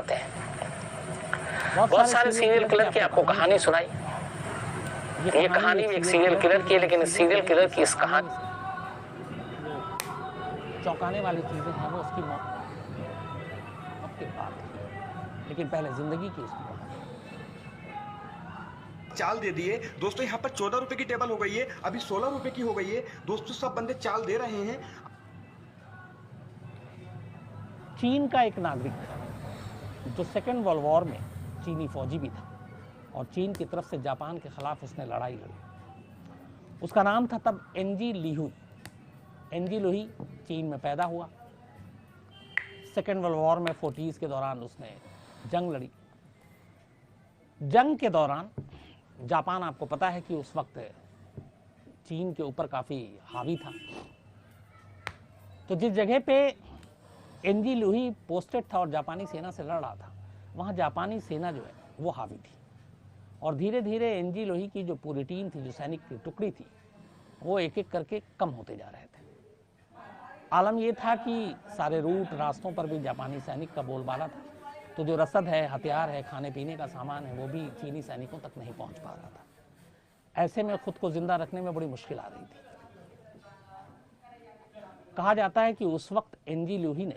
आते हैं। बहुत सारे सीरियल किलर की आपको कहानी सुनाई। ये कहानी भी एक सीरियल किलर की है, लेकिन इस सीरियल किलर की इस कहानी चौंकाने वाली चीजें हैं वो उसकी मौत के बाद है, लेकिन पहले जिंदगी की उसकी कहानी। चाल दे दिए दोस्तों, यहाँ पर 14 रुपए की टेबल हो गई है, अभी 16 रुपए की हो गई है दोस्तों, सब बंदे चाल दे रहे हैं। चीन का एक नागरिक था जो सेकेंड वर्ल्ड वॉर में चीनी फौजी भी था और चीन की तरफ से जापान के खिलाफ उसने लड़ाई लड़ी। उसका नाम था तब एनजी लिहू। एनजी लुही चीन में पैदा हुआ। सेकेंड वर्ल्ड वॉर में 40s के दौरान उसने जंग लड़ी। जंग के दौरान जापान, आपको पता है कि उस वक्त चीन के ऊपर काफ़ी हावी था, तो जिस जगह पे एनजी लुही पोस्टेड था और जापानी सेना से लड़ रहा था, वहाँ जापानी सेना जो है वो हावी थी और धीरे धीरे एनजी लुही की जो पूरी टीम थी, जो सैनिक की टुकड़ी थी, वो एक एक करके कम होते जा रहे थे। आलम ये था कि सारे रूट रास्तों पर भी जापानी सैनिक का बोलबाला था, तो जो रसद है, हथियार है, खाने पीने का सामान है, वो भी चीनी सैनिकों तक नहीं पहुंच पा रहा था। ऐसे में खुद को जिंदा रखने में बड़ी मुश्किल आ रही थी। कहा जाता है कि उस वक्त एनजी लुही ने,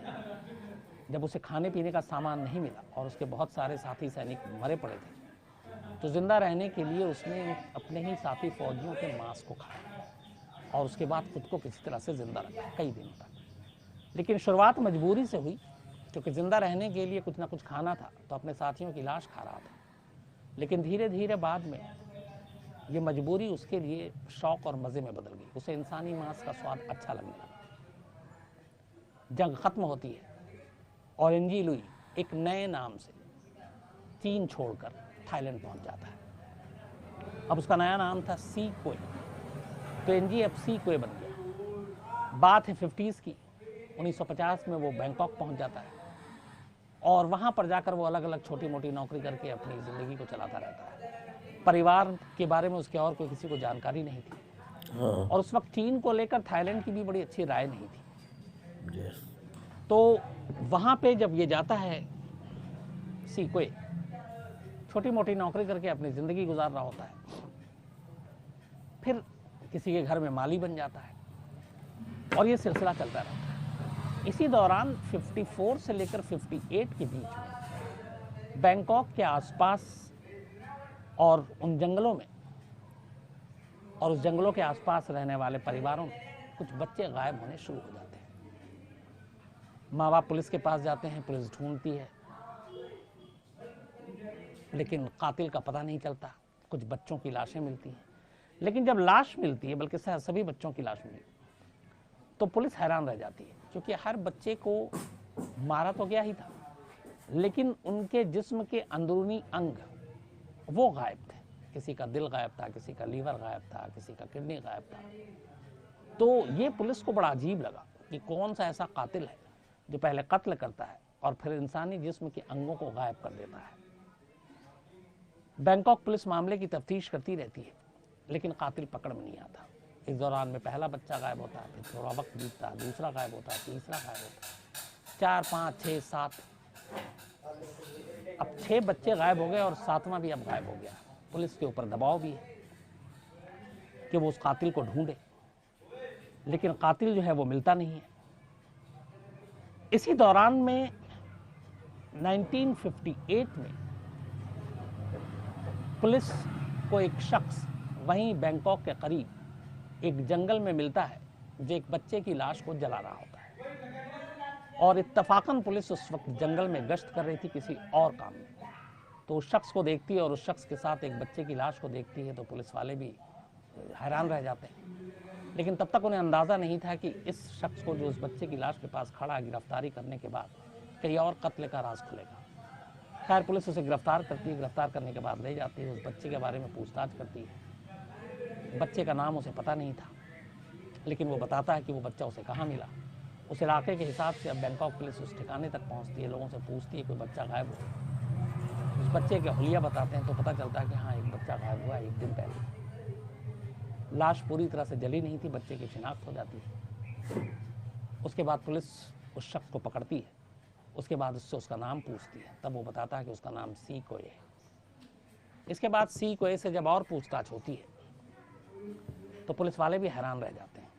जब उसे खाने पीने का सामान नहीं मिला और उसके बहुत सारे साथी सैनिक मरे पड़े थे, तो जिंदा रहने के लिए उसने अपने ही साथी फौजियों के मांस को खाया और उसके बाद खुद को किसी तरह से जिंदा रखा कई दिनों तक। लेकिन शुरुआत मजबूरी से हुई, क्योंकि जिंदा रहने के लिए कुछ ना कुछ खाना था, तो अपने साथियों की लाश खा रहा था। लेकिन धीरे धीरे बाद में ये मजबूरी उसके लिए शौक और मज़े में बदल गई। उसे इंसानी मांस का स्वाद अच्छा लगने लगा। जंग खत्म होती है और एनजी लुही एक नए नाम से चीन छोड़कर थाईलैंड पहुंच जाता है। अब उसका नया नाम था सी कोए, तो एनजी अब सी कोए बन गया। बात है 50s की। 1950 में वो बैंकॉक पहुंच जाता है और वहाँ पर जाकर वो अलग अलग छोटी मोटी नौकरी करके अपनी ज़िंदगी को चलाता रहता है। परिवार के बारे में उसके और कोई किसी को जानकारी नहीं थी और उस वक्त चीन को लेकर थाईलैंड की भी बड़ी अच्छी राय नहीं थी। तो वहाँ पे जब ये जाता है सीकोए, छोटी मोटी नौकरी करके अपनी ज़िंदगी गुजार रहा होता है, फिर किसी के घर में माली बन जाता है और ये सिलसिला चलता रहता है। इसी दौरान 54 से लेकर 58 के बीच में बैंकॉक के आसपास और उन जंगलों में और उस जंगलों के आसपास रहने वाले परिवारों में कुछ बच्चे गायब होने शुरू हो जाते हैं। माँ बाप पुलिस के पास जाते हैं, पुलिस ढूंढती है, लेकिन कातिल का पता नहीं चलता। कुछ बच्चों की लाशें मिलती हैं, लेकिन जब लाश मिलती है, बल्कि सभी बच्चों की लाश मिली, तो पुलिस हैरान रह जाती है, क्योंकि हर बच्चे को मारा तो गया ही था, लेकिन उनके जिस्म के अंदरूनी अंग वो गायब थे। किसी का दिल गायब था, किसी का लीवर गायब था, किसी का किडनी गायब था। तो ये पुलिस को बड़ा अजीब लगा कि कौन सा ऐसा कातिल है जो पहले कत्ल करता है और फिर इंसानी जिस्म के अंगों को गायब कर देता है। बैंकॉक पुलिस मामले की तफ्तीश करती रहती है, लेकिन कातिल पकड़ में नहीं आता। इस दौरान में पहला बच्चा गायब होता है, फिर थोड़ा वक्त बीतता है, दूसरा गायब होता है, तीसरा गायब होता है, 4, 5, 6, 7। अब 6 बच्चे गायब हो गए और 7वां भी अब गायब हो गया। पुलिस के ऊपर दबाव भी है कि वो उस कातिल को ढूंढे, लेकिन कातिल जो है वो मिलता नहीं है। इसी दौरान में 1958 में पुलिस को एक शख्स वहीं बैंकॉक के करीब एक जंगल में मिलता है, जो एक बच्चे की लाश को जला रहा होता है और इत्तफाकन पुलिस उस वक्त जंगल में गश्त कर रही थी किसी और काम में। तो उस शख्स को देखती है और उस शख्स के साथ एक बच्चे की लाश को देखती है, तो पुलिस वाले भी हैरान रह जाते हैं। लेकिन तब तक उन्हें अंदाज़ा नहीं था कि इस शख्स को, जो उस बच्चे की लाश के पास खड़ा, गिरफ्तारी करने के बाद कहीं और कत्ल का राज खुलेगा। खैर, पुलिस उसे गिरफ्तार करती है। गिरफ्तार करने के बाद ले जाती है, उस बच्चे के बारे में पूछताछ करती है। बच्चे का नाम उसे पता नहीं था, लेकिन वो बताता है कि वो बच्चा उसे कहाँ मिला। उस इलाके के हिसाब से अब बैंकॉक पुलिस उस ठिकाने तक पहुँचती है, लोगों से पूछती है कोई बच्चा गायब हो। उस बच्चे के हुलिया बताते हैं, तो पता चलता है कि हाँ, एक बच्चा गायब हुआ 1 दिन पहले। लाश पूरी तरह से जली नहीं थी, बच्चे की शिनाख्त हो जाती है। उसके बाद पुलिस उस शख्स को पकड़ती है उसके बाद उससे उसका नाम पूछती है, तब वो बताता है कि उसका नाम सी कोए है। इसके बाद सी कोए से जब और पूछताछ होती है तो पुलिस वाले भी हैरान रह जाते हैं।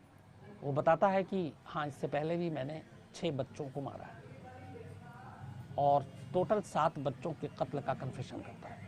वो बताता है कि हाँ, इससे पहले भी मैंने 6 बच्चों को मारा है और टोटल 7 बच्चों के कत्ल का कन्फेशन करता है।